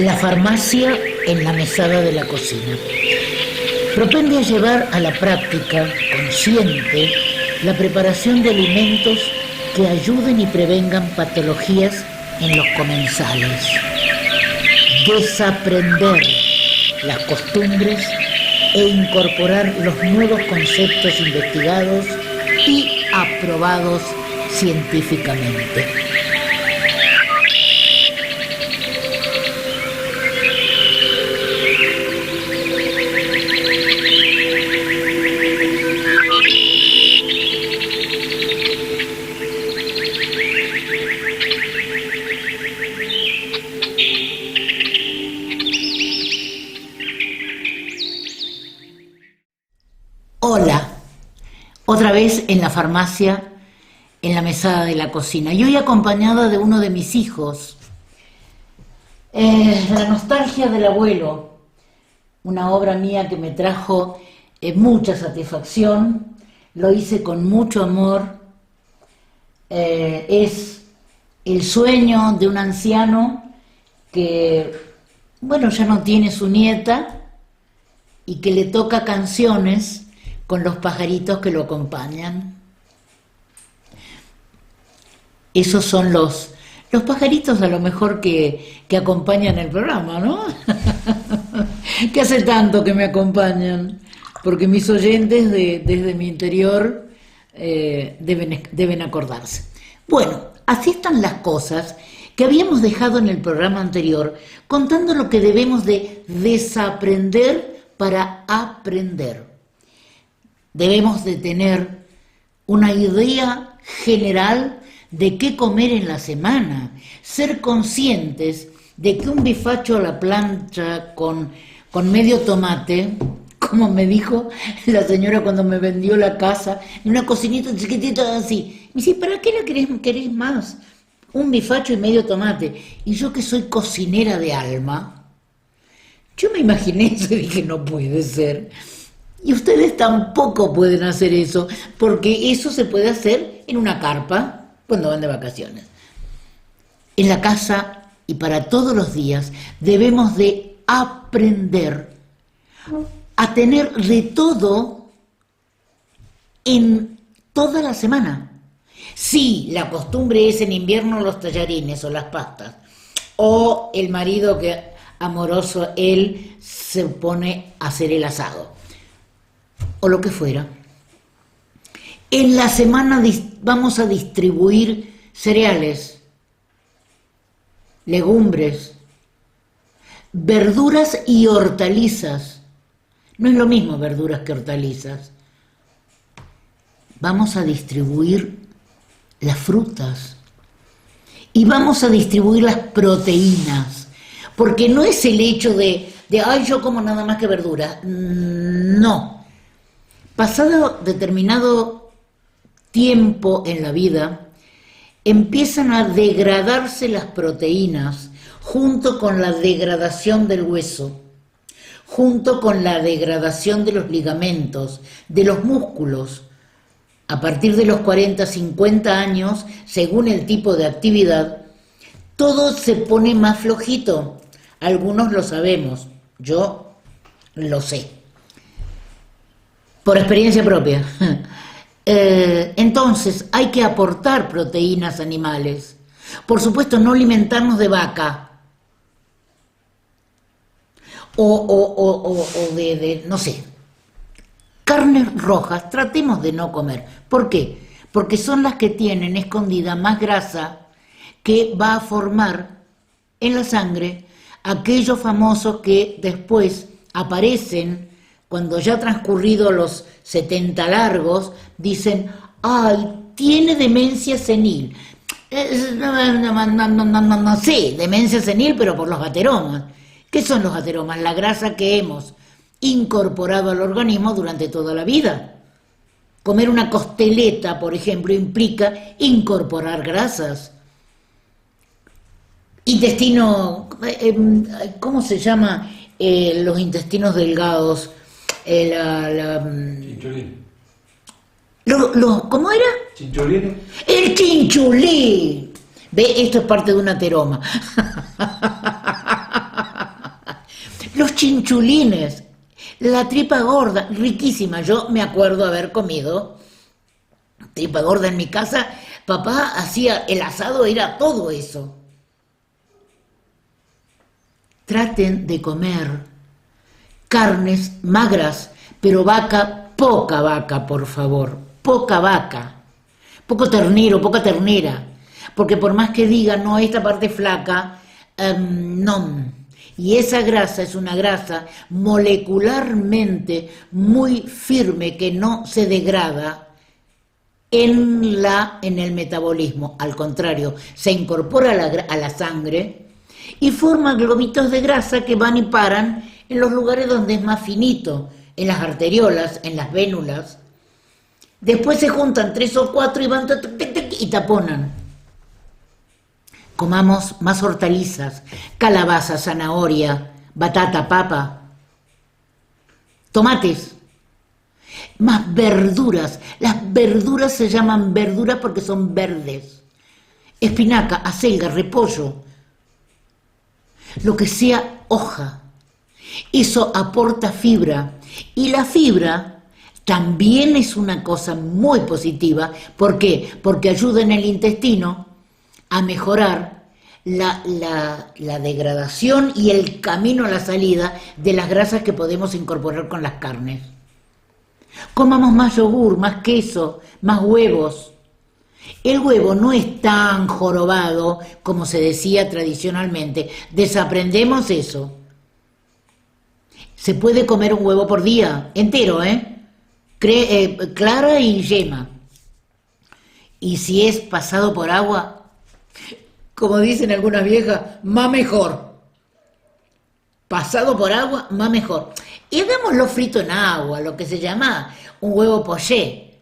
La farmacia en la mesada de la cocina. Propende a llevar a la práctica consciente la preparación de alimentos que ayuden y prevengan patologías en los comensales. Desaprender las costumbres e incorporar los nuevos conceptos investigados y aprobados científicamente. Hola, otra vez en la farmacia, en la mesada de la cocina, y hoy acompañada de uno de mis hijos. La nostalgia del abuelo, una obra mía que me trajo mucha satisfacción, lo hice con mucho amor. Es el sueño de un anciano que, bueno, ya no tiene su nieta y que le toca canciones con los pajaritos que lo acompañan. Esos son los pajaritos a lo mejor que acompañan el programa, ¿no? Que hace tanto que me acompañan, porque mis oyentes desde mi interior deben acordarse. Bueno, así están las cosas que habíamos dejado en el programa anterior, contando lo que debemos de desaprender para aprender. Debemos de tener una idea general de qué comer en la semana, ser conscientes de que un bifacho a la plancha con medio tomate, como me dijo la señora cuando me vendió la casa, una cocinita chiquitita así, me dice, ¿para qué la querés más? Un bifacho y medio tomate. Y yo que soy cocinera de alma, yo me imaginé eso y dije, no puede ser. Y ustedes tampoco pueden hacer eso, porque eso se puede hacer en una carpa cuando van de vacaciones. En la casa y para todos los días debemos de aprender a tener de todo en toda la semana. Sí, la costumbre es en invierno los tallarines o las pastas, o el marido que amoroso él se pone a hacer el asado, o lo que fuera. En la semana vamos a distribuir cereales, legumbres, verduras y hortalizas. No es lo mismo verduras que hortalizas. Vamos a distribuir las frutas y vamos a distribuir las proteínas, porque no es el hecho de ay, yo como nada más que verduras. No. Pasado determinado tiempo en la vida, empiezan a degradarse las proteínas junto con la degradación del hueso, junto con la degradación de los ligamentos, de los músculos. A partir de los 40, 50 años, según el tipo de actividad, todo se pone más flojito. Algunos lo sabemos, yo lo sé. Por experiencia propia. Entonces, hay que aportar proteínas animales. Por supuesto, no alimentarnos de vaca. O de, no sé, carnes rojas, tratemos de no comer. ¿Por qué? Porque son las que tienen escondida más grasa que va a formar en la sangre aquellos famosos que después aparecen cuando ya transcurrido los 70 largos, dicen, ay, tiene demencia senil. No sé, demencia senil, pero por los ateromas. ¿Qué son los ateromas? La grasa que hemos incorporado al organismo durante toda la vida. Comer una costeleta, por ejemplo, implica incorporar grasas. Intestino, ¿cómo se llama los intestinos delgados? Chinchulín. ¿Cómo era? Chinchulín. El chinchulín. Ve, esto es parte de un ateroma. Los chinchulines, la tripa gorda, riquísima. Yo me acuerdo haber comido tripa gorda en mi casa. Papá hacía el asado, era todo eso. Traten de comer carnes magras, pero poca vaca, por favor, poca vaca, poca ternera, porque por más que digan, no, esta parte flaca, no. Y esa grasa es una grasa molecularmente muy firme que no se degrada en el metabolismo. Al contrario, se incorpora a la sangre y forma globitos de grasa que van y paran en los lugares donde es más finito, en las arteriolas, en las vénulas. Después se juntan 3 o 4 y van y taponan. Comamos más hortalizas, calabaza, zanahoria, batata, papa, tomates, más verduras. Las verduras se llaman verduras porque son verdes. Espinaca, acelga, repollo, lo que sea hoja. Eso aporta fibra. Y la fibra también es una cosa muy positiva. ¿Por qué? Porque ayuda en el intestino a mejorar la degradación y el camino a la salida de las grasas que podemos incorporar con las carnes. Comamos más yogur, más queso, más huevos. El huevo no es tan jorobado como se decía tradicionalmente. Desaprendemos eso. Se puede comer un huevo por día, entero, clara y yema. Y si es pasado por agua, como dicen algunas viejas, más mejor. Pasado por agua, más mejor. Y hagámoslo frito en agua, lo que se llama un huevo poché.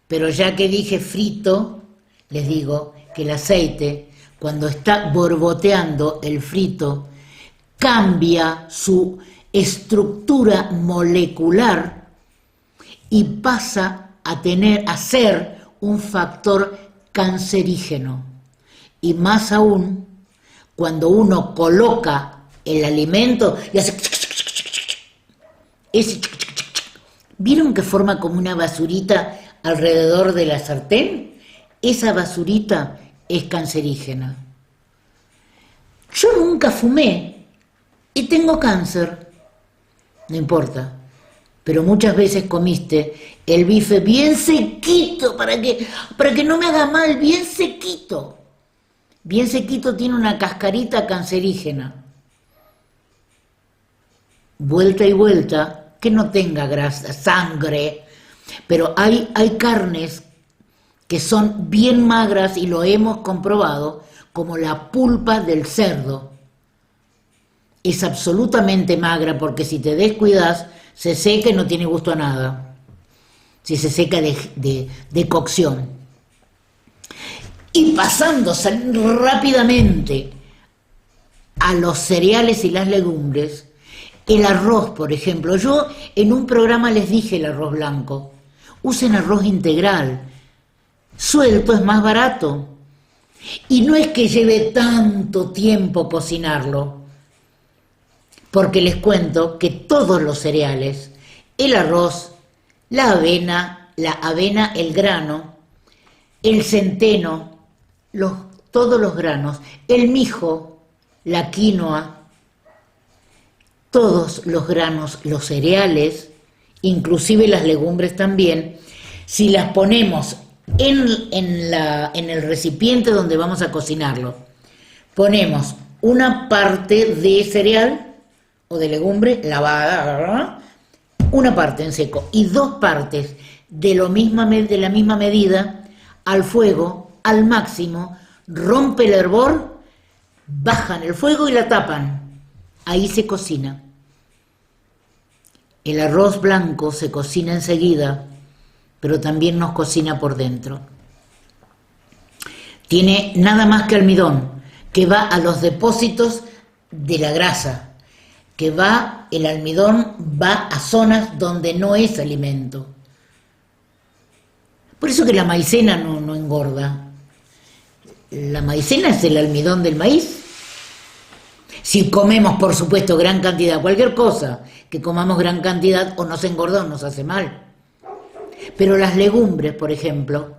Pero ya que dije frito, les digo que el aceite, cuando está borboteando el frito, cambia su estructura molecular y pasa a ser un factor cancerígeno. Y más aún, cuando uno coloca el alimento y hace... ¿Vieron que forma como una basurita alrededor de la sartén? Esa basurita es cancerígena. Yo nunca fumé y tengo cáncer. No importa. Pero muchas veces comiste el bife bien sequito para que no me haga mal, bien sequito. Bien sequito, tiene una cascarita cancerígena. Vuelta y vuelta, que no tenga grasa, sangre, pero hay carnes que son bien magras y lo hemos comprobado, como la pulpa del cerdo. Es absolutamente magra porque si te descuidas, se seca y no tiene gusto a nada. Si se seca de cocción. Y pasando rápidamente a los cereales y las legumbres, el arroz, por ejemplo. Yo en un programa les dije el arroz blanco. Usen arroz integral. Suelto es más barato. Y no es que lleve tanto tiempo cocinarlo. Porque les cuento que todos los cereales, el arroz, la avena, el grano, el centeno, todos los granos, el mijo, la quinoa, todos los granos, los cereales, inclusive las legumbres también, si las ponemos en el recipiente donde vamos a cocinarlo, ponemos una parte de cereal o de legumbre lavada, una parte en seco y 2 partes de la misma medida al fuego, al máximo, rompe el hervor, bajan el fuego y la tapan. Ahí se cocina. El arroz blanco se cocina enseguida, pero también nos cocina por dentro. Tiene nada más que almidón, que va a los depósitos de la grasa, el almidón va a zonas donde no es alimento. Por eso que la maicena no engorda. La maicena es el almidón del maíz. Si comemos, por supuesto, gran cantidad, cualquier cosa que comamos gran cantidad o nos engorda o nos hace mal. Pero las legumbres, por ejemplo,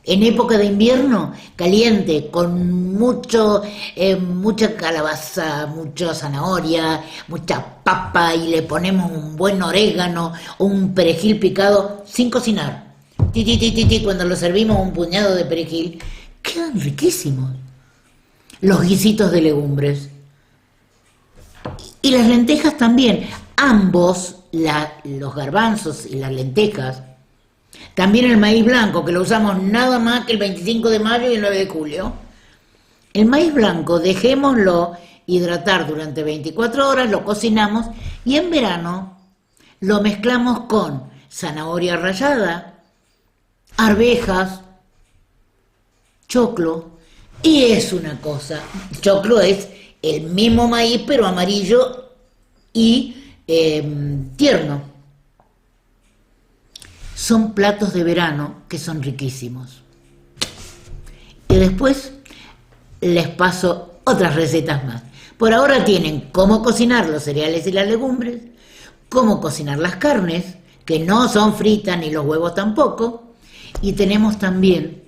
en época de invierno, caliente, con mucha calabaza, mucha zanahoria, mucha papa y le ponemos un buen orégano o un perejil picado sin cocinar. Cuando lo servimos un puñado de perejil, quedan riquísimos. Los guisitos de legumbres. Y las lentejas también. Ambos, los garbanzos y las lentejas. También el maíz blanco, que lo usamos nada más que el 25 de mayo y el 9 de julio. El maíz blanco, dejémoslo hidratar durante 24 horas, lo cocinamos y en verano lo mezclamos con zanahoria rallada, arvejas, choclo, y es una cosa. Choclo es el mismo maíz, pero amarillo y tierno. Son platos de verano que son riquísimos. Y después les paso otras recetas más. Por ahora tienen cómo cocinar los cereales y las legumbres, cómo cocinar las carnes, que no son fritas ni los huevos tampoco, y tenemos también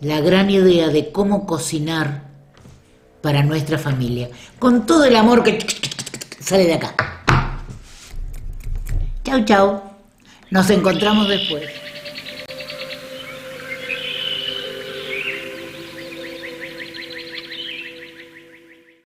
la gran idea de cómo cocinar para nuestra familia, con todo el amor que sale de acá. Chau, chau. Nos encontramos después.